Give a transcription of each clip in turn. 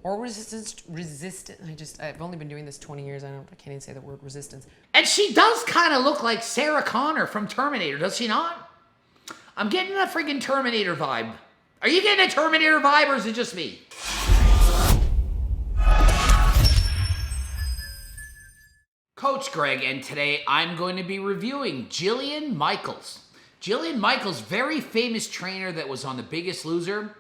or resistant. I've only been doing this 20 years. I can't even say the word resistance. And she does kind of look like Sarah Connor from Terminator, does she not? I'm getting a friggin' Terminator vibe. Are you getting a Terminator vibe, or is it just me? Coach Greg, and today I'm going to be reviewing Jillian Michaels. Jillian Michaels, very famous trainer that was on The Biggest Loser.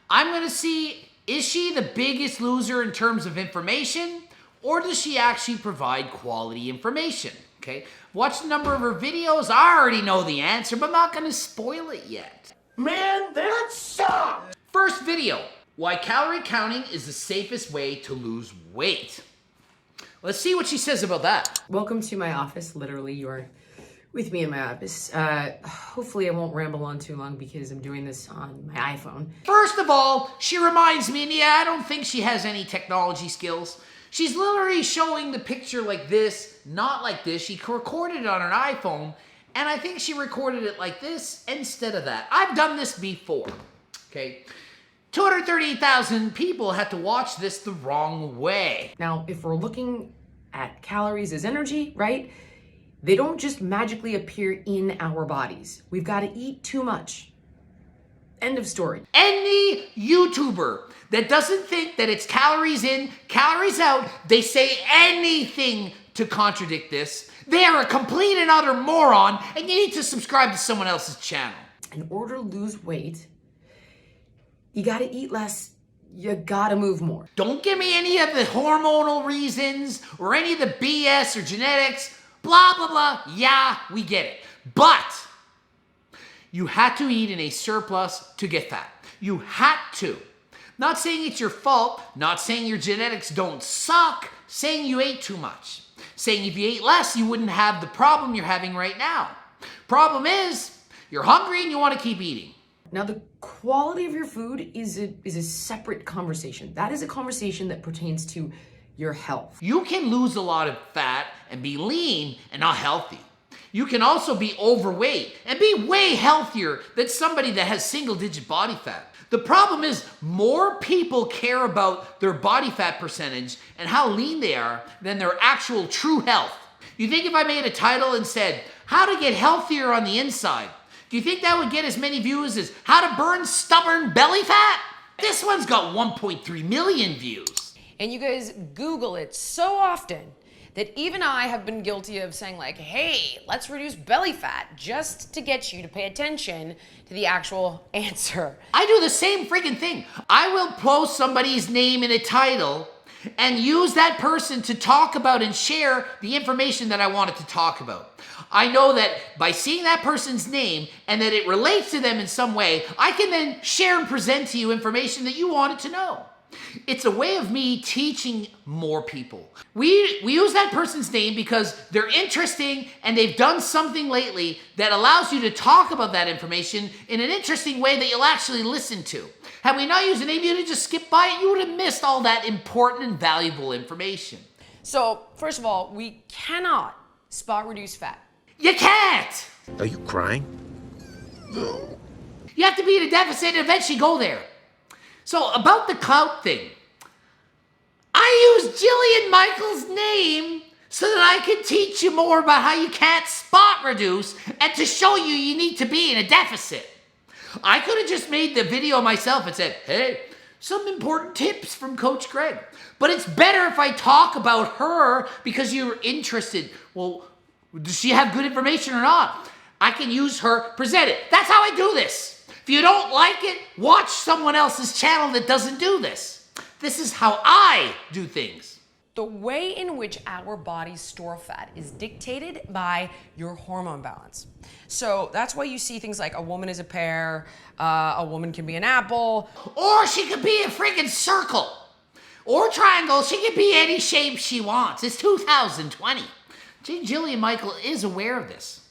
I'm going to see, is she the biggest loser in terms of information, or does she actually provide quality information? Okay, watched a number of her videos. I already know the answer, but I'm not going to spoil it yet. Man, that sucks! First video, why calorie counting is the safest way to lose weight. Let's see what she says about that. Welcome to my office. Literally, you are with me in my office. Hopefully I won't ramble on too long because I'm doing this on my iPhone. First of all, she reminds me, and yeah, I don't think she has any technology skills. She's literally showing the picture like this, not like this. She recorded it on an iPhone, and I think she recorded it like this instead of that. I've done this before, okay? 238,000 people had to watch this the wrong way. Now, if we're looking at calories as energy, right? They don't just magically appear in our bodies. We've got to eat too much. End of story. Any YouTuber that doesn't think that it's calories in, calories out, they say anything to contradict this. They are a complete and utter moron, and you need to subscribe to someone else's channel. In order to lose weight, you got to eat less. You got to move more. Don't give me any of the hormonal reasons or any of the BS or genetics. Blah, blah, blah. Yeah, we get it. But you had to eat in a surplus to get fat. You had to. Not saying it's your fault. Not saying your genetics don't suck. Saying you ate too much. Saying if you ate less, you wouldn't have the problem you're having right now. Problem is, you're hungry and you want to keep eating. Now, the quality of your food is a separate conversation. That is a conversation that pertains to your health. You can lose a lot of fat and be lean and not healthy. You can also be overweight and be way healthier than somebody that has single-digit body fat. The problem is more people care about their body fat percentage and how lean they are than their actual true health. You think if I made a title and said, how to get healthier on the inside, do you think that would get as many views as how to burn stubborn belly fat? This one's got 1.3 million views. And you guys Google it so often that even I have been guilty of saying like, hey, let's reduce belly fat just to get you to pay attention to the actual answer. I do the same freaking thing. I will post somebody's name in a title and use that person to talk about and share the information that I wanted to talk about. I know that by seeing that person's name and that it relates to them in some way, I can then share and present to you information that you wanted to know. It's a way of me teaching more people. We use that person's name because they're interesting and they've done something lately that allows you to talk about that information in an interesting way that you'll actually listen to. Had we not used the name, you'd have just skipped by it. You would have missed all that important and valuable information. So, first of all, we cannot spot reduce fat. You can't! Are you crying? You have to be in a deficit and eventually go there. So, about the clout thing, I used Jillian Michaels' name so that I could teach you more about how you can't spot reduce and to show you you need to be in a deficit. I could have just made the video myself and said, hey, some important tips from Coach Greg. But it's better if I talk about her because you're interested. Well, does she have good information or not? I can use her, present it. That's how I do this. If you don't like it, watch someone else's channel that doesn't do this. This is how I do things. The way in which our bodies store fat is dictated by your hormone balance. So that's why you see things like a woman is a pear, a woman can be an apple. Or she could be a freaking circle. Or triangle. She could be any shape she wants. It's 2020. Jillian Michael is aware of this.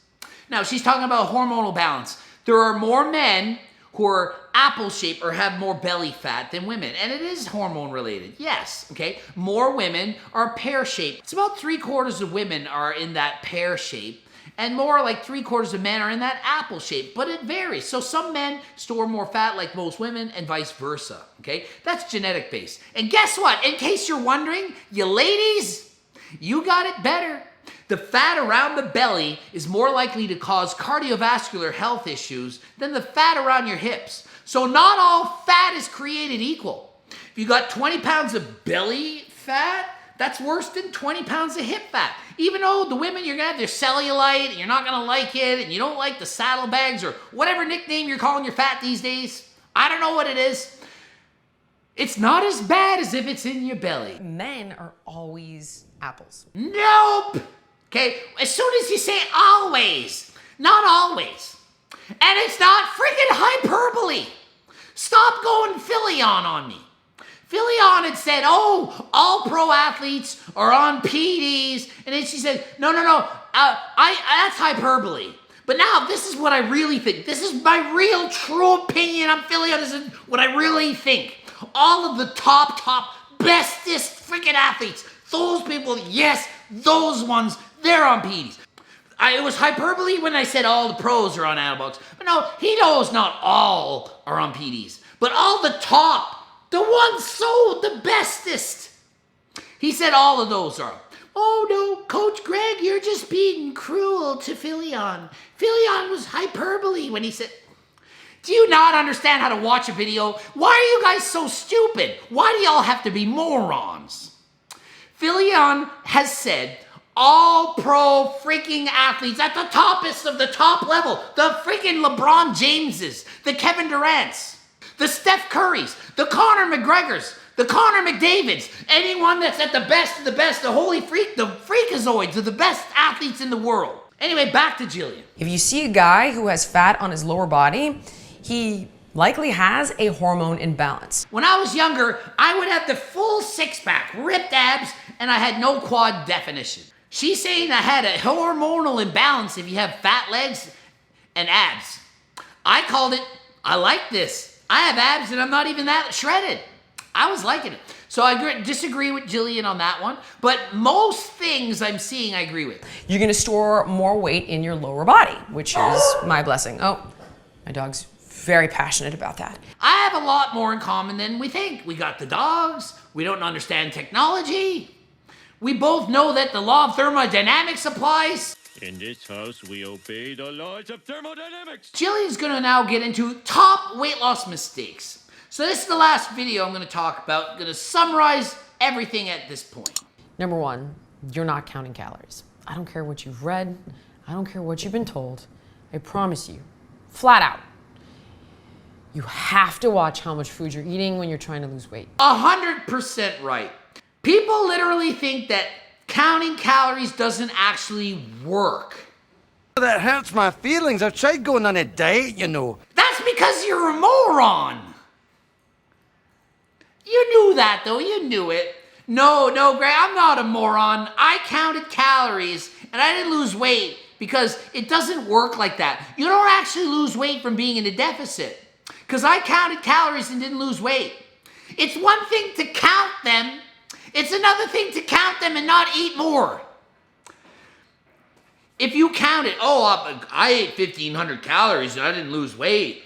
Now, she's talking about hormonal balance. There are more men who are apple-shaped or have more belly fat than women. And it is hormone-related, yes, okay? More women are pear-shaped. It's about 3/4 of women are in that pear shape. and more like 3/4 of men are in that apple shape, but it varies. So some men store more fat like most women and vice versa, okay? That's genetic based. And guess what? In case you're wondering, you ladies, you got it better. The fat around the belly is more likely to cause cardiovascular health issues than the fat around your hips. So not all fat is created equal. If you got 20 pounds of belly fat, that's worse than 20 pounds of hip fat. Even though the women, you're gonna have their cellulite, and you're not gonna like it, and you don't like the saddlebags or whatever nickname you're calling your fat these days. I don't know what it is. It's not as bad as if it's in your belly. Men are always apples. Nope. Okay, as soon as you say always, not always. And it's not freaking hyperbole. Stop going Philion on me. Philion had said, oh, all pro athletes are on PDs. And then she said, no, that's hyperbole. But now this is what I really think. This is my real true opinion on Philion. This is what I really think. All of the top, bestest freaking athletes, those people, yes, those ones, they're on PDs. It was hyperbole when I said all the pros are on anabolics. But no, he knows not all are on PDs. But all the top, the ones the bestest. He said all of those are. Oh no, Coach Greg, you're just being cruel to Philion. Philion was hyperbole when he said... Do you not understand how to watch a video? Why are you guys so stupid? Why do y'all have to be morons? Philion has said all pro freaking athletes at the toppest of the top level, the freaking LeBron Jameses, the Kevin Durants, the Steph Currys, the Conor McGregors, the Conor McDavids, anyone that's at the best of the best, the holy freak, the freakazoids are the best athletes in the world. Anyway, back to Jillian. If you see a guy who has fat on his lower body, he likely has a hormone imbalance. When I was younger, I would have the full six-pack, ripped abs, and I had no quad definition. She's saying I had a hormonal imbalance if you have fat legs and abs. I called it, I like this. I have abs and I'm not even that shredded. I was liking it. So I disagree with Jillian on that one, but most things I'm seeing I agree with. You're gonna store more weight in your lower body, which is my blessing. Oh, my dog's very passionate about that. I have a lot more in common than we think. We got the dogs, we don't understand technology. We both know that the law of thermodynamics applies. In this house, we obey the laws of thermodynamics. Jillian's gonna now get into top weight loss mistakes. So this is the last video I'm gonna talk about. I'm gonna summarize everything at this point. Number one, you're not counting calories. I don't care what you've read. I don't care what you've been told. I promise you, flat out, you have to watch how much food you're eating when you're trying to lose weight. 100% right. People literally think that counting calories doesn't actually work. That hurts my feelings. I've tried going on a diet, you know. That's because you're a moron. You knew that though, you knew it. No, Greg, I'm not a moron. I counted calories and I didn't lose weight because it doesn't work like that. You don't actually lose weight from being in a deficit. Because I counted calories and didn't lose weight. It's one thing to count them. It's another thing to count them and not eat more. If you counted, I ate 1,500 calories and I didn't lose weight.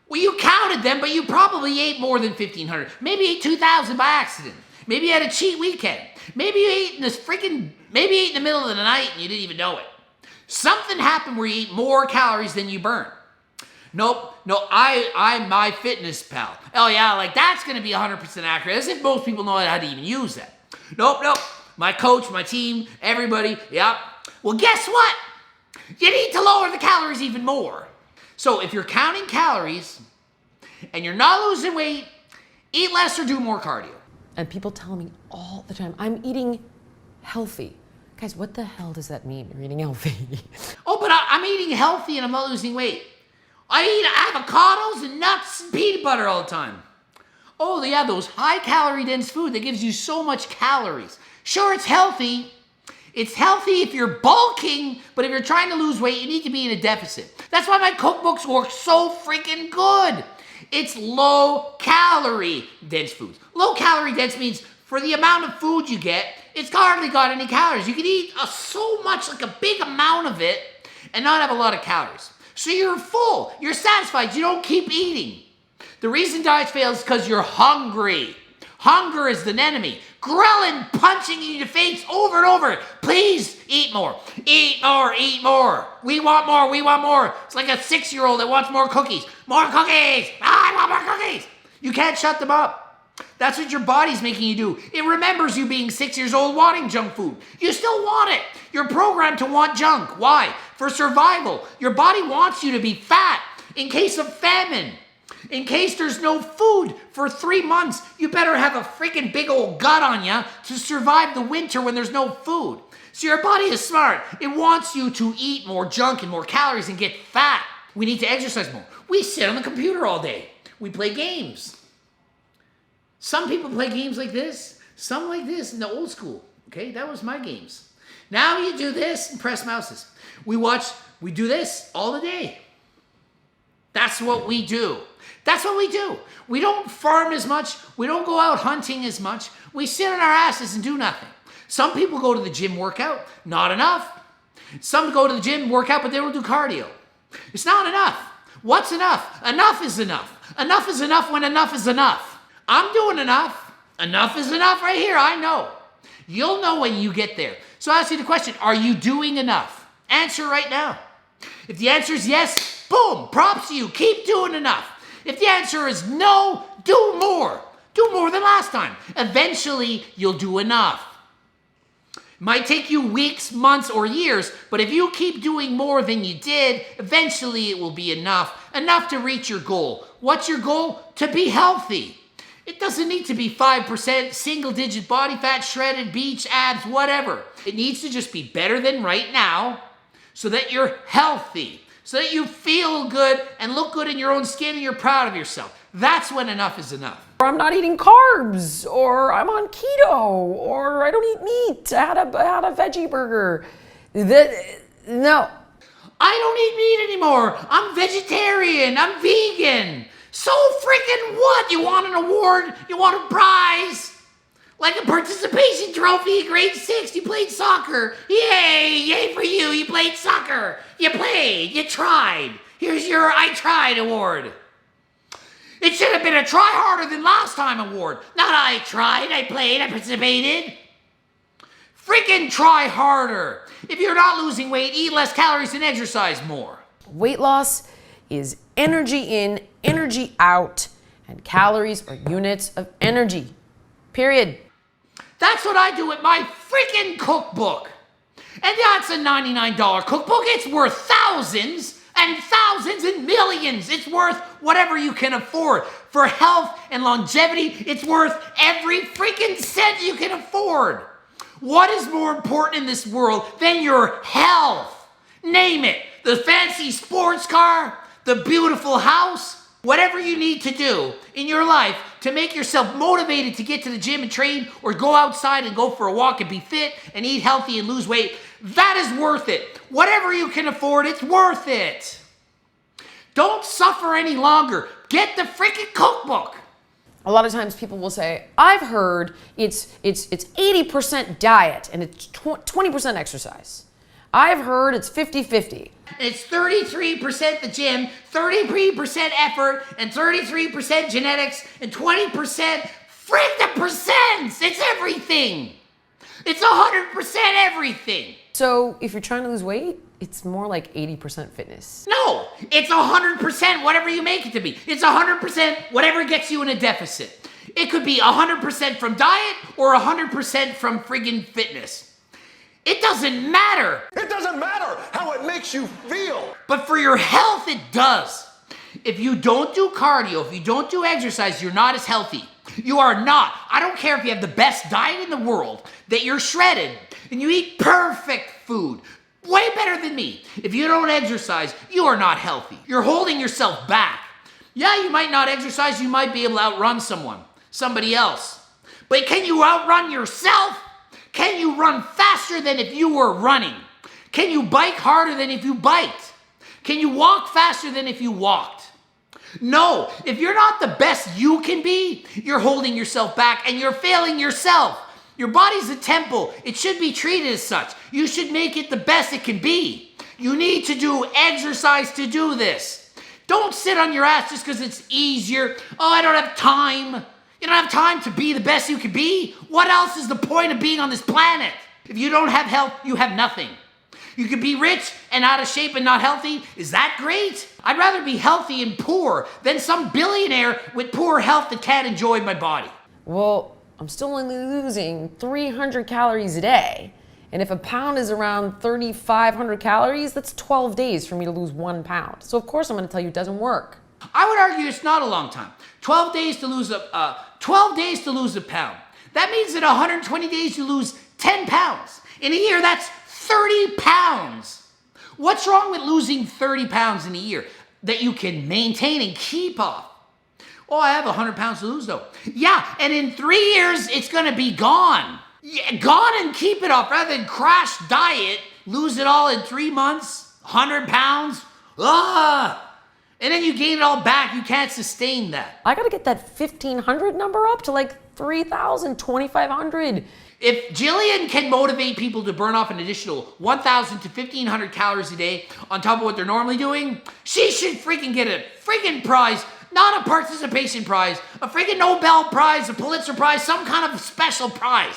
Well, you counted them, but you probably ate more than 1,500. Maybe you ate 2,000 by accident. Maybe you had a cheat weekend. Maybe you ate in the middle of the night and you didn't even know it. Something happened where you ate more calories than you burned. Nope, I'm my fitness pal. Oh yeah, like that's gonna be 100% accurate, as if most people know how to even use that. Nope, my coach, my team, everybody, yep. Well, guess what? You need to lower the calories even more. So if you're counting calories and you're not losing weight, eat less or do more cardio. And people tell me all the time, I'm eating healthy. Guys, what the hell does that mean, you're eating healthy? Oh, but I'm eating healthy and I'm not losing weight. I eat avocados and nuts and peanut butter all the time. Oh yeah, those high calorie dense food that gives you so much calories. Sure, it's healthy. It's healthy if you're bulking, but if you're trying to lose weight, you need to be in a deficit. That's why my cookbooks work so freaking good. It's low calorie dense foods. Low calorie dense means for the amount of food you get, it's hardly got any calories. You can eat so much, like a big amount of it, and not have a lot of calories. So you're full, you're satisfied, you don't keep eating. The reason diets fail is because you're hungry. Hunger is the enemy. Ghrelin punching you in the face over and over. Please eat more. Eat more, eat more. We want more, we want more. It's like a 6-year-old that wants more cookies. More cookies. I want more cookies. You can't shut them up. That's what your body's making you do. It remembers you being 6 years old wanting junk food. You still want it. You're programmed to want junk. Why? For survival. Your body wants you to be fat in case of famine. In case there's no food for 3 months, you better have a freaking big old gut on you to survive the winter when there's no food. So your body is smart. It wants you to eat more junk and more calories and get fat. We need to exercise more. We sit on the computer all day. We play games. Some people play games like this, some like this in the old school. Okay, that was my games. Now you do this and press mouses. We do this all the day. That's what we do. That's what we do. We don't farm as much. We don't go out hunting as much. We sit on our asses and do nothing. Some people go to the gym workout. Not enough. Some go to the gym workout, but they don't do cardio. It's not enough. What's enough? Enough is enough. Enough is enough when enough is enough. I'm doing enough. Enough is enough right here. I know. You'll know when you get there. So I ask you the question, are you doing enough? Answer right now. If the answer is yes, boom, props to you. Keep doing enough. If the answer is no, do more. Do more than last time. Eventually, you'll do enough. It might take you weeks, months, or years, but if you keep doing more than you did, eventually it will be enough. Enough to reach your goal. What's your goal? To be healthy. It doesn't need to be 5%, single-digit body fat, shredded, beach, abs, whatever. It needs to just be better than right now so that you're healthy. So that you feel good and look good in your own skin and you're proud of yourself. That's when enough is enough. Or I'm not eating carbs, or I'm on keto, or I don't eat meat. I had a veggie burger. No. I don't eat meat anymore. I'm vegetarian. I'm vegan. So freaking what? You want an award? You want a prize? Like a participation trophy in grade 6, you played soccer. Yay, yay for you, you played soccer. You played, you tried. Here's your I tried award. It should have been a try harder than last time award. Not I tried, I played, I participated. Freaking try harder. If you're not losing weight, eat less calories and exercise more. Weight loss is energy in, energy out, and calories are units of energy. Period. That's what I do with my freaking cookbook. And that's a $99 cookbook. It's worth thousands and thousands and millions. It's worth whatever you can afford. For health and longevity, it's worth every freaking cent you can afford. What is more important in this world than your health? Name it. The fancy sports car, the beautiful house, whatever you need to do in your life to make yourself motivated to get to the gym and train or go outside and go for a walk and be fit and eat healthy and lose weight, that is worth it. Whatever you can afford, it's worth it. Don't suffer any longer. Get the freaking cookbook. A lot of times people will say, I've heard it's 80% diet and it's 20% exercise. I've heard it's 50-50. It's 33% the gym, 33% effort, and 33% genetics, and 20% frick the percents. It's everything. It's 100% everything. So if you're trying to lose weight, it's more like 80% fitness. No, it's 100% whatever you make it to be. It's 100% whatever gets you in a deficit. It could be 100% from diet or 100% from friggin' fitness. It doesn't matter. It doesn't matter how it makes you feel. But for your health, it does. If you don't do cardio, if you don't do exercise, you're not as healthy. You are not. I don't care if you have the best diet in the world, that you're shredded, and you eat perfect food, way better than me. If you don't exercise, you are not healthy. You're holding yourself back. Yeah, you might not exercise, you might be able to outrun somebody else. But can you outrun yourself? Can you run faster than if you were running? Can you bike harder than if you biked? Can you walk faster than if you walked? No, if you're not the best you can be, you're holding yourself back and you're failing yourself. Your body's a temple. It should be treated as such. You should make it the best it can be. You need to do exercise to do this. Don't sit on your ass just because it's easier. Oh, I don't have time. You don't have time to be the best you can be? What else is the point of being on this planet? If you don't have health, you have nothing. You could be rich and out of shape and not healthy. Is that great? I'd rather be healthy and poor than some billionaire with poor health that can't enjoy my body. Well, I'm still only losing 300 calories a day. And if a pound is around 3,500 calories, that's 12 days for me to lose 1 pound. So of course I'm gonna tell you it doesn't work. I would argue it's not a long time. 12 days to lose a pound. That means that 120 days you lose 10 pounds. In a year, that's 30 pounds. What's wrong with losing 30 pounds in a year that you can maintain and keep off? Oh, I have 100 pounds to lose though. Yeah, and in 3 years, it's gonna be gone. Yeah, gone and keep it off rather than crash diet, lose it all in 3 months, 100 pounds. And then you gain it all back. You can't sustain that. I gotta get that 1,500 number up to like 3,000, 2,500. If Jillian can motivate people to burn off an additional 1,000 to 1,500 calories a day on top of what they're normally doing, she should freaking get a freaking prize. Not a participation prize, a freaking Nobel Prize, a Pulitzer Prize, some kind of special prize,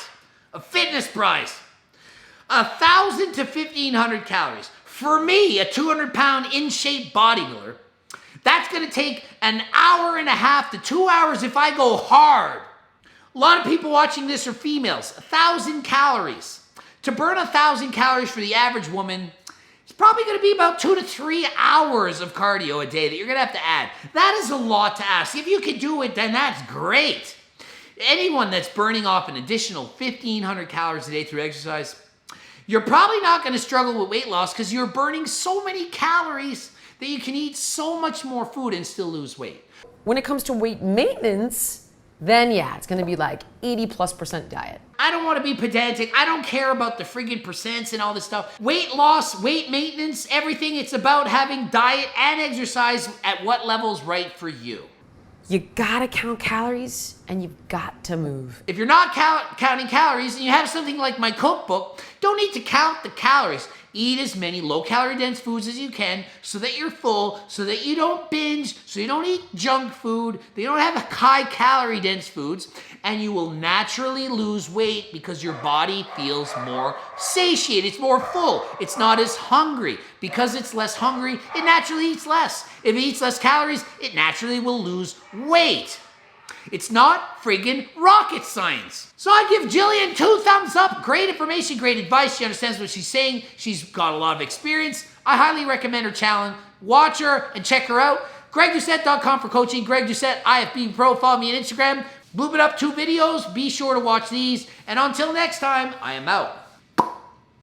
a fitness prize. 1,000 to 1,500 calories. For me, a 200-pound in-shape bodybuilder, that's gonna take an hour and a half to 2 hours if I go hard. A lot of people watching this are females. 1,000 calories. To burn 1,000 calories for the average woman, it's probably gonna be about 2 to 3 hours of cardio a day that you're gonna have to add. That is a lot to ask. If you can do it, then that's great. Anyone that's burning off an additional 1,500 calories a day through exercise, you're probably not gonna struggle with weight loss because you're burning so many calories that you can eat so much more food and still lose weight. When it comes to weight maintenance, then yeah, it's gonna be like 80+% diet. I don't want to be pedantic. I don't care about the friggin' percents and all this stuff. Weight loss, weight maintenance, everything. It's about having diet and exercise at what level's right for you. You gotta count calories and you've got to move. If you're not counting calories and you have something like my cookbook, don't need to count the calories. Eat as many low-calorie dense foods as you can so that you're full, so that you don't binge, so you don't eat junk food, that you don't have high-calorie dense foods, and you will naturally lose weight because your body feels more satiated. It's more full. It's not as hungry. Because it's less hungry, it naturally eats less. If it eats less calories, it naturally will lose weight. It's not friggin' rocket science. So I give Jillian 2 thumbs up. Great information, great advice. She understands what she's saying. She's got a lot of experience. I highly recommend her challenge. Watch her and check her out. GregDoucette.com for coaching. Greg Doucette, IFB Pro. Follow me on Instagram. Boop it up 2 videos. Be sure to watch these. And until next time, I am out.